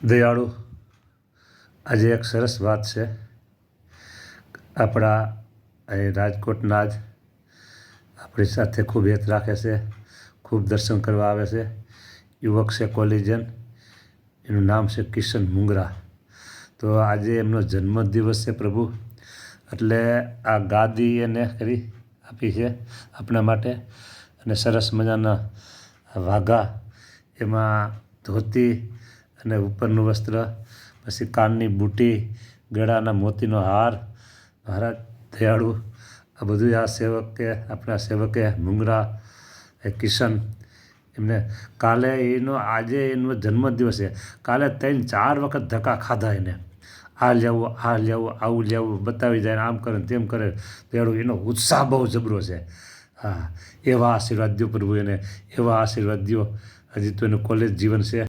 દયાળુ, આજે એક સરસ વાત છે. આપણા અહીં રાજકોટના જ આપણી સાથે ખૂબ હેત રાખે છે, ખૂબ દર્શન કરવા આવે છે. યુવક છે કોલેજિયન, એનું નામ છે કિશન મુંગરા. તો આજે એમનો જન્મદિવસ છે પ્રભુ, એટલે આ ગાદી એને કરી આપી છે આપણા માટે. અને સરસ મજાના વાઘા, એમાં ધોતી અને ઉપરનું વસ્ત્ર, પછી કાનની બુટી, ગળાના મોતીનો હાર. મહારાજ દયાળુ, આ બધું આ સેવકે, આપણા સેવકે મુંગરા એ કિશન, એમને કાલે આજે એનો જન્મદિવસ છે. કાલે 3-4 વખત ધક્કા ખાધા એને. આ લેવું, આ લેવું, આવું લેવું, બતાવી જાય, આમ કરે તેમ કરે. દયાળુ, એનો ઉત્સાહ બહુ જબરો છે. હા, એવા આશીર્વાદ દ્યો પ્રભુ એને, એવા આશીર્વાદ દ્યો. હજી તો એનું કોલેજ જીવન છે.